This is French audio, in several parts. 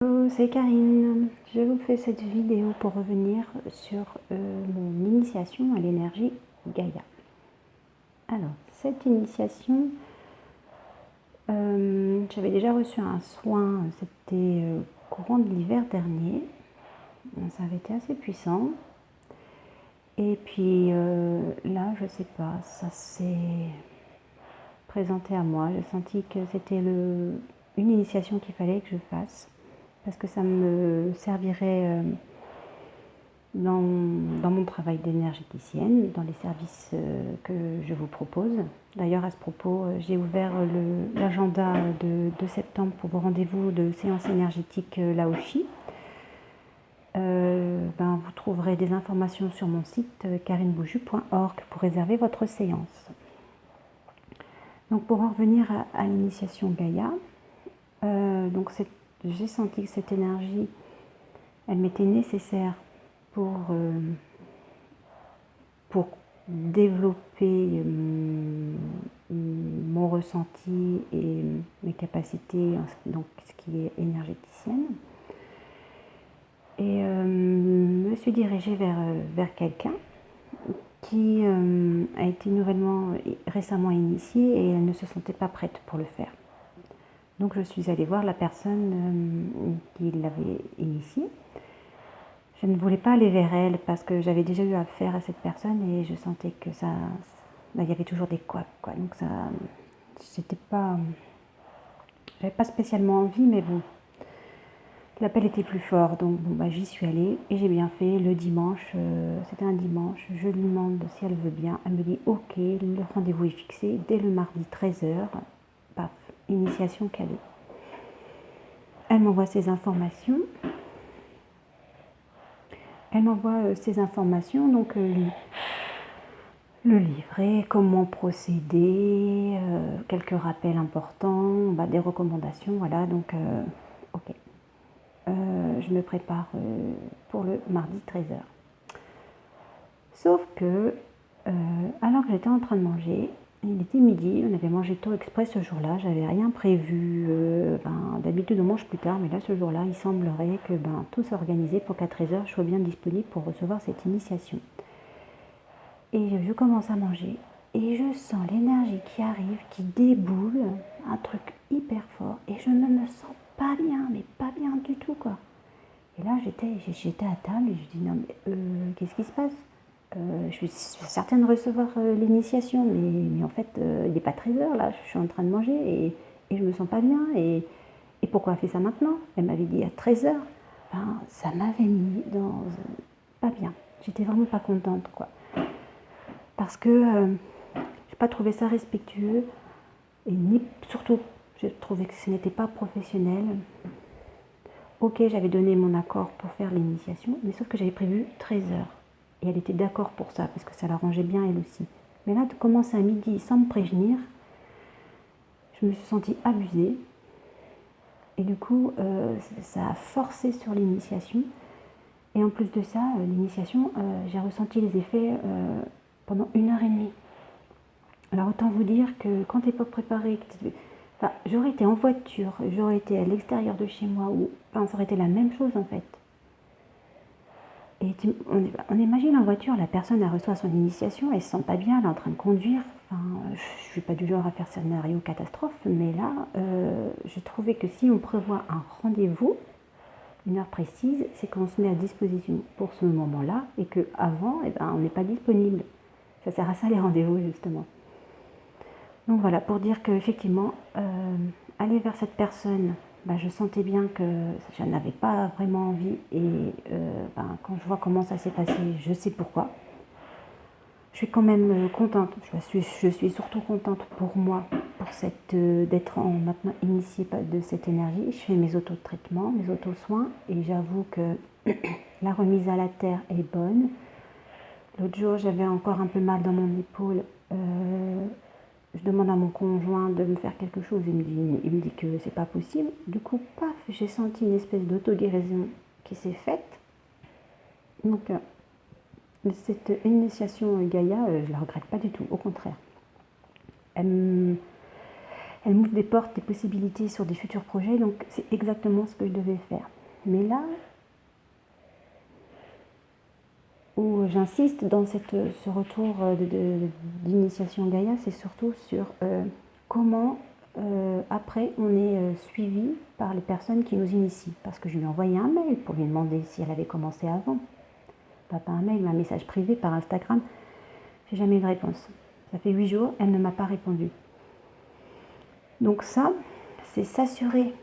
Hello, c'est Karine. Je vous fais cette vidéo pour revenir sur mon initiation à l'énergie Gaïa. Alors, cette initiation, j'avais déjà reçu un soin, c'était courant de l'hiver dernier. Ça avait été assez puissant. Et puis là, je sais pas, ça s'est présenté à moi. J'ai senti que c'était une initiation qu'il fallait que je fasse. Parce que ça me servirait dans mon travail d'énergéticienne, dans les services que je vous propose. D'ailleurs, à ce propos, j'ai ouvert l'agenda de septembre pour vos rendez-vous de séance énergétique Laoshi. Vous trouverez des informations sur mon site karinebouju.org pour réserver votre séance. Donc, pour en revenir à l'initiation Gaïa, j'ai senti que cette énergie, elle m'était nécessaire pour développer mon ressenti et mes capacités, donc ce qui est énergéticienne. Et me suis dirigée vers quelqu'un qui a été récemment initiée et elle ne se sentait pas prête pour le faire. Donc je suis allée voir la personne qui l'avait initiée. Je ne voulais pas aller vers elle parce que j'avais déjà eu affaire à cette personne et je sentais que il y avait toujours des couacs, quoi. Donc j'avais pas spécialement envie, mais bon, l'appel était plus fort, donc j'y suis allée et j'ai bien fait. Le dimanche, c'était un dimanche, je lui demande si elle veut bien. Elle me dit ok, le rendez-vous est fixé dès le mardi 13h. Paf, initiation calée. Elle m'envoie ses informations. Donc le livret, comment procéder, quelques rappels importants, des recommandations, voilà, donc ok. Je me prépare pour le mardi 13h. Sauf que, alors que j'étais en train de manger, il était midi, on avait mangé tôt exprès ce jour-là, j'avais rien prévu, d'habitude on mange plus tard, mais là ce jour-là, il semblerait que tout s'organisait pour qu'à 13h je sois bien disponible pour recevoir cette initiation. Et je commence à manger et je sens l'énergie qui arrive, qui déboule, un truc hyper fort et je ne me sens pas bien, mais pas bien du tout quoi. Et là j'étais à table et je dis non mais qu'est-ce qui se passe? Je suis certaine de recevoir l'initiation, mais en fait il n'est pas 13h là, je suis en train de manger et je me sens pas bien et pourquoi elle fait ça maintenant? Elle m'avait dit à 13h. Ça m'avait mis dans pas bien. J'étais vraiment pas contente quoi. Parce que j'ai pas trouvé ça respectueux et surtout j'ai trouvé que ce n'était pas professionnel. Ok, j'avais donné mon accord pour faire l'initiation, mais sauf que j'avais prévu 13h. Et elle était d'accord pour ça, parce que ça l'arrangeait bien elle aussi. Mais là, de commencer à midi sans me prévenir, je me suis sentie abusée. Et du coup, ça a forcé sur l'initiation. Et en plus de ça, l'initiation, j'ai ressenti les effets pendant 1h30. Alors autant vous dire que quand t'es pas préparé, j'aurais été en voiture, j'aurais été à l'extérieur de chez moi, ça aurait été la même chose en fait. Et on imagine en voiture, la personne elle reçoit son initiation, elle se sent pas bien, elle est en train de conduire. Je suis pas du genre à faire scénario catastrophe, mais là, j'ai trouvé que si on prévoit un rendez-vous, une heure précise, c'est qu'on se met à disposition pour ce moment-là et qu'avant, on n'est pas disponible. Ça sert à ça les rendez-vous justement. Donc voilà, pour dire qu'effectivement, aller vers cette personne, je sentais bien que je n'avais pas vraiment envie et quand je vois comment ça s'est passé, je sais pourquoi. Je suis quand même contente, je suis surtout contente pour moi, pour d'être maintenant initiée de cette énergie. Je fais mes autotraitements, mes auto-soins et j'avoue que la remise à la terre est bonne. L'autre jour, j'avais encore un peu mal dans mon épaule. Je demande à mon conjoint de me faire quelque chose, il me dit que c'est pas possible. Du coup, paf, j'ai senti une espèce d'auto-guérison qui s'est faite. Donc, cette initiation Gaïa, je la regrette pas du tout, au contraire. elle m'ouvre des portes, des possibilités sur des futurs projets, donc c'est exactement ce que je devais faire. Mais là où j'insiste dans ce retour d'initiation Gaïa, c'est surtout sur comment après on est suivi par les personnes qui nous initient. Parce que je lui ai envoyé un mail pour lui demander si elle avait commencé avant. Pas un mail, mais un message privé par Instagram. J'ai jamais eu de réponse. Ça fait 8 jours, elle ne m'a pas répondu. Donc ça, c'est s'assurer,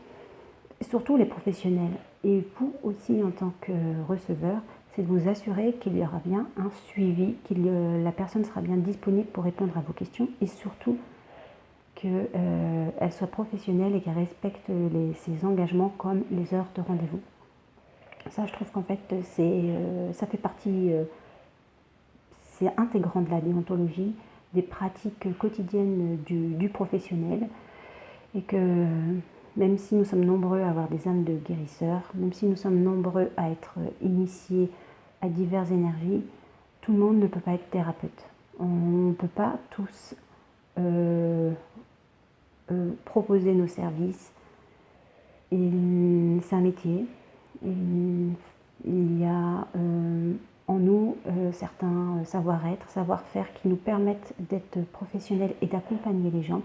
surtout les professionnels, et vous aussi en tant que receveur, c'est de vous assurer qu'il y aura bien un suivi, la personne sera bien disponible pour répondre à vos questions et surtout qu'elle soit professionnelle et qu'elle respecte ses engagements comme les heures de rendez-vous. Ça, je trouve qu'en fait, ça fait partie, c'est intégrant de la déontologie, des pratiques quotidiennes du professionnel et que même si nous sommes nombreux à avoir des âmes de guérisseurs, même si nous sommes nombreux à être initiés à diverses énergies, tout le monde ne peut pas être thérapeute. On ne peut pas tous proposer nos services. C'est un métier. Il y a en nous certains savoir-être, savoir-faire qui nous permettent d'être professionnels et d'accompagner les gens.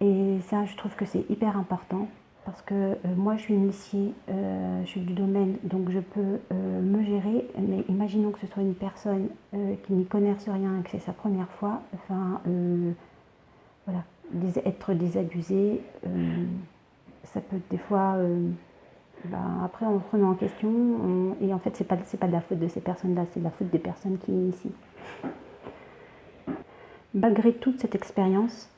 Et ça, je trouve que c'est hyper important parce que moi, je suis initiée, je suis du domaine, donc je peux me gérer. Mais imaginons que ce soit une personne qui n'y connaisse rien et que c'est sa première fois. Enfin, voilà, être désabusé, ça peut des fois. Après, on se remet en question et en fait, c'est pas de la faute de ces personnes-là, c'est de la faute des personnes qui initient. Malgré toute cette expérience,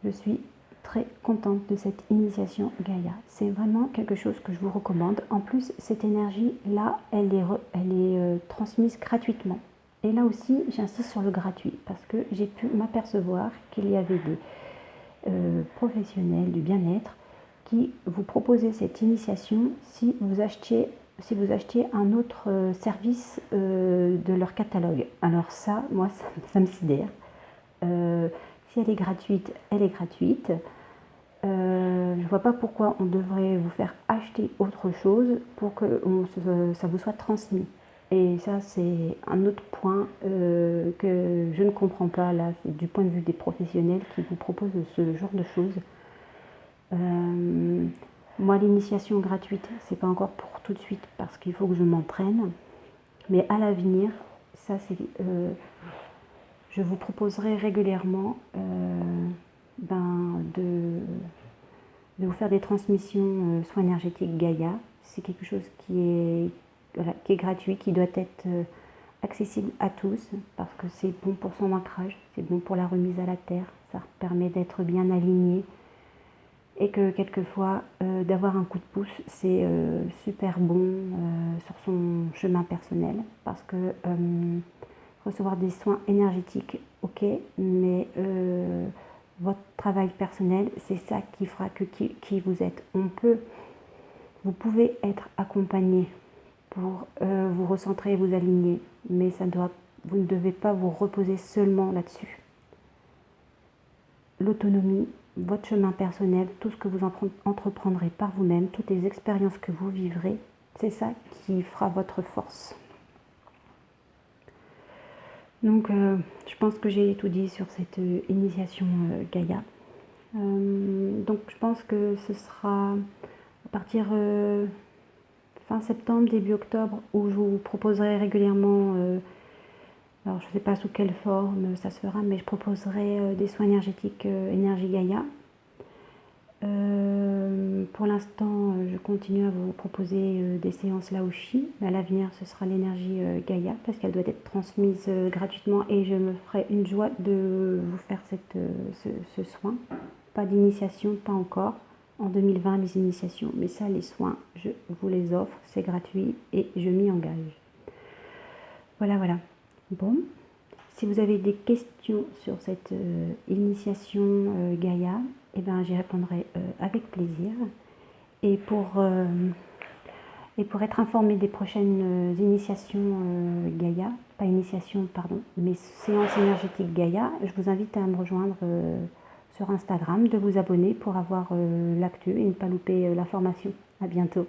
je suis très contente de cette initiation Gaïa. C'est vraiment quelque chose que je vous recommande. En plus, cette énergie-là, elle est transmise gratuitement. Et là aussi, j'insiste sur le gratuit parce que j'ai pu m'apercevoir qu'il y avait des professionnels du bien-être qui vous proposaient cette initiation si vous achetiez un autre service de leur catalogue. Alors ça, moi, ça me sidère. Si elle est gratuite, elle est gratuite. Je ne vois pas pourquoi on devrait vous faire acheter autre chose pour que ça vous soit transmis. Et ça, c'est un autre point que je ne comprends pas là, c'est du point de vue des professionnels qui vous proposent ce genre de choses. Moi, l'initiation gratuite, c'est pas encore pour tout de suite parce qu'il faut que je m'entraîne. Mais à l'avenir, ça c'est, je vous proposerai régulièrement de vous faire des transmissions soins énergétiques Gaïa. C'est quelque chose qui est gratuit, qui doit être accessible à tous parce que c'est bon pour son ancrage, c'est bon pour la remise à la terre, ça permet d'être bien aligné et que quelquefois d'avoir un coup de pouce c'est super bon sur son chemin personnel parce que recevoir des soins énergétiques, ok, mais votre travail personnel, c'est ça qui fera qui vous êtes. Vous pouvez être accompagné pour vous recentrer, vous aligner, mais vous ne devez pas vous reposer seulement là-dessus. L'autonomie, votre chemin personnel, tout ce que vous entreprendrez par vous-même, toutes les expériences que vous vivrez, c'est ça qui fera votre force. Donc, je pense que j'ai tout dit sur cette initiation Gaïa. Donc, je pense que ce sera à partir fin septembre, début octobre, où je vous proposerai régulièrement, alors je ne sais pas sous quelle forme ça se fera, mais je proposerai des soins énergétiques énergie Gaïa. Pour l'instant, je continue à vous proposer des séances Laoshi. À l'avenir, ce sera l'énergie Gaïa parce qu'elle doit être transmise gratuitement et je me ferai une joie de vous faire ce soin. Pas d'initiation, pas encore. En 2020, les initiations, mais ça, les soins, je vous les offre, c'est gratuit et je m'y engage. Voilà. Bon, si vous avez des questions sur cette initiation Gaïa, eh ben, j'y répondrai avec plaisir. Et pour être informé des prochaines initiations Gaïa, pas initiation, pardon, mais séances énergétiques Gaïa, je vous invite à me rejoindre sur Instagram, de vous abonner pour avoir l'actu et ne pas louper la formation. À bientôt.